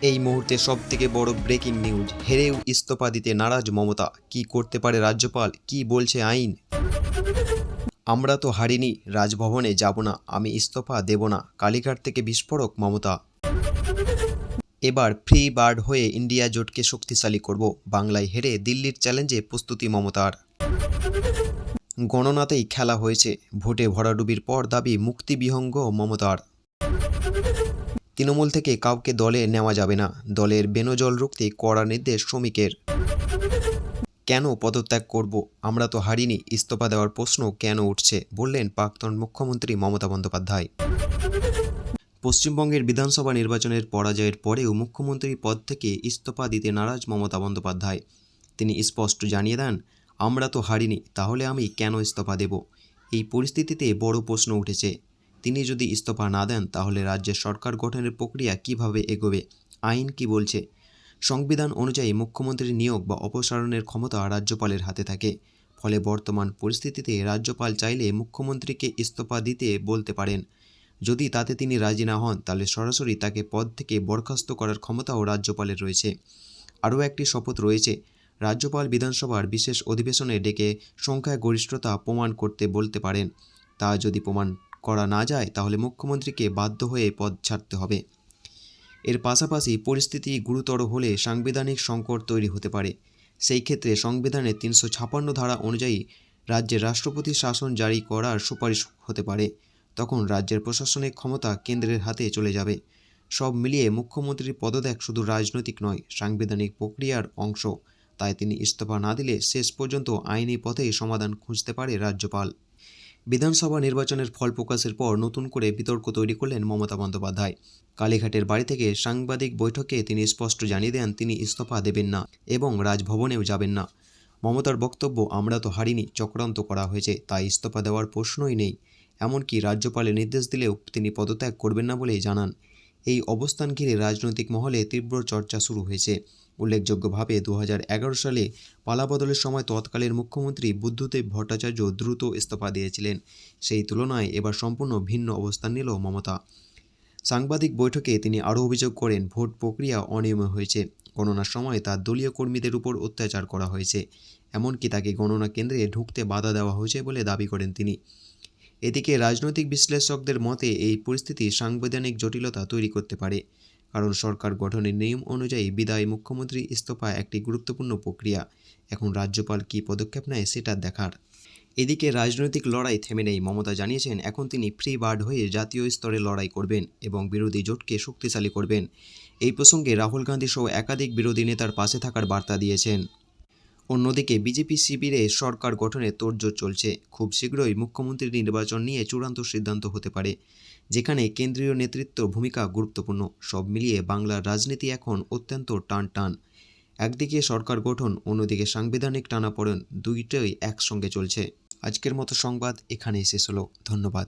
এই মুহূর্তে সবথেকে বড় ব্রেকিং নিউজ, হেরেও ইস্তফা দিতে নারাজ মমতা। কি করতে পারে রাজ্যপাল, কি বলছে আইন? আমরা তো হারিনি, রাজভবনে যাব না, আমি ইস্তফা দেব না, কালীঘাট থেকে বিস্ফোরক মমতা। এবার ফ্রি বার্ড হয়ে ইন্ডিয়া জোটকে শক্তিশালী করব, বাংলায় হেরে দিল্লির চ্যালেঞ্জে প্রস্তুতি মমতার। গণনাতেই খেলা হয়েছে, ভোটে ভরাডুবির পর দাবি মুক্তিবিহঙ্গ মমতার। তৃণমূল থেকে কাউকে দলে নেওয়া যাবে না, দলের বেনজল রুখতে কড়া নির্দেশ শ্রমিকের। কেন পদত্যাগ করব, আমরা তো হারিনি, ইস্তফা দেওয়ার প্রশ্ন কেন উঠছে, বললেন প্রাক্তন মুখ্যমন্ত্রী মমতা বন্দ্যোপাধ্যায়। পশ্চিমবঙ্গের বিধানসভা নির্বাচনের পরাজয়ের পরেও মুখ্যমন্ত্রী পদ থেকে ইস্তফা দিতে নারাজ মমতা বন্দ্যোপাধ্যায়। তিনি স্পষ্ট জানিয়ে দেন, আমরা তো হারিনি, তাহলে আমি কেন ইস্তফা দেব? এই পরিস্থিতিতে বড় প্রশ্ন উঠেছে, তিনি যদি ইস্তফা না দেন তাহলে রাজ্যের সরকার গঠনের প্রক্রিয়া কিভাবে এগোবে, আইন কি বলছে? সংবিধান অনুযায়ী মুখ্যমন্ত্রীর নিয়োগ বা অপসারণের ক্ষমতা রাজ্যপালের হাতে থাকে। ফলে বর্তমান পরিস্থিতিতে রাজ্যপাল চাইলে মুখ্যমন্ত্রীকে ইস্তফা দিতে বলতে পারেন। যদি তাতে তিনি রাজি না হন তাহলে সরাসরি তাকে পদ থেকে বরখাস্ত করার ক্ষমতাও রাজ্যপালের রয়েছে। আরও একটি শপথ রয়েছে, রাজ্যপাল বিধানসভার বিশেষ অধিবেশনে ডেকে সংখ্যাগরিষ্ঠতা প্রমাণ করতে বলতে পারেন। তা যদি প্রমাণ করা না যায় তাহলে মুখ্যমন্ত্রীকে বাধ্য হয়ে পদ ছাড়তে হবে। এর পাশাপাশি পরিস্থিতি গুরুতর হলে সাংবিধানিক সংকট তৈরি হতে পারে। সেই ক্ষেত্রে সংবিধানের 356 ধারা অনুযায়ী রাজ্যের রাষ্ট্রপতি শাসন জারি করার সুপারিশ হতে পারে। তখন রাজ্যের প্রশাসনিক ক্ষমতা কেন্দ্রের হাতে চলে যাবে। সব মিলিয়ে মুখ্যমন্ত্রীর পদত্যাগ শুধু রাজনৈতিক নয়, সাংবিধানিক প্রক্রিয়ার অংশ। তাই তিনি ইস্তফা না দিলে শেষ পর্যন্ত আইনি পথেই সমাধান খুঁজতে পারে রাজ্যপাল। বিধানসভা নির্বাচনের ফল প্রকাশের পর নতুন করে বিতর্ক তৈরি করলেন মমতা বন্দ্যোপাধ্যায়। কালীঘাটের বাড়ি থেকে সাংবাদিক বৈঠকে তিনি স্পষ্ট জানিয়ে দেন তিনি ইস্তফা দেবেন না এবং রাজভবনেও যাবেন না। মমতার বক্তব্য, আমরা তো হারিনি, চক্রান্ত করা হয়েছে, তাই ইস্তফা দেওয়ার প্রশ্নই নেই। এমনকি রাজ্যপালের নির্দেশ দিলেও তিনি পদত্যাগ করবেন না বলেই জানান। এই অবস্থান ঘিরে রাজনৈতিক মহলে তীব্র চর্চা শুরু হয়েছে। উল্লেখযোগ্যভাবে 2011 সালে পালাবদলের সময় তৎকালীন মুখ্যমন্ত্রী বুদ্ধদেব ভট্টাচার্য দ্রুত ইস্তফা দিয়েছিলেন। সেই তুলনায় এবার সম্পূর্ণ ভিন্ন অবস্থান নিল মমতা। সাংবাদিক বৈঠকে তিনি আরও অভিযোগ করেন, ভোট প্রক্রিয়া অনিয়ম হয়েছে, গণনার সময় তার দলীয় কর্মীদের উপর অত্যাচার করা হয়েছে, এমনকি তাকে গণনা কেন্দ্রে ঢুকতে বাধা দেওয়া হয়েছে বলে দাবি করেন তিনি। এদিকে রাজনৈতিক বিশ্লেষকদের মতে এই পরিস্থিতি সাংবিধানিক জটিলতা তৈরি করতে পারে, কারণ সরকার গঠনের নিয়ম অনুযায়ী বিদায়ী মুখ্যমন্ত্রী ইস্তফা একটি গুরুত্বপূর্ণ প্রক্রিয়া। এখন রাজ্যপাল কী পদক্ষেপ নেয় সেটা দেখার। এদিকে রাজনৈতিক লড়াই থেমে নেই। মমতা জানিয়েছেন এখন তিনি ফ্রি বার্ড হয়ে জাতীয় স্তরে লড়াই করবেন এবং বিরোধী জোটকে শক্তিশালী করবেন। এই প্রসঙ্গে রাহুল গান্ধী সহ একাধিক বিরোধী নেতার পাশে থাকার বার্তা দিয়েছেন। অন্যদিকে বিজেপি শিবিরে সরকার গঠনে তোড়জোড় চলছে। খুব শীঘ্রই মুখ্যমন্ত্রী নির্বাচন নিয়ে চূড়ান্ত সিদ্ধান্ত হতে পারে, যেখানে কেন্দ্রীয় নেতৃত্ব ভূমিকা গুরুত্বপূর্ণ। সব মিলিয়ে বাংলার রাজনীতি এখন অত্যন্ত টান। একদিকে সরকার গঠন, অন্যদিকে সাংবিধানিক টানাপোড়েন, দুইটাই একসঙ্গে চলছে। আজকের মতো সংবাদ এখানেই শেষ হলো। ধন্যবাদ।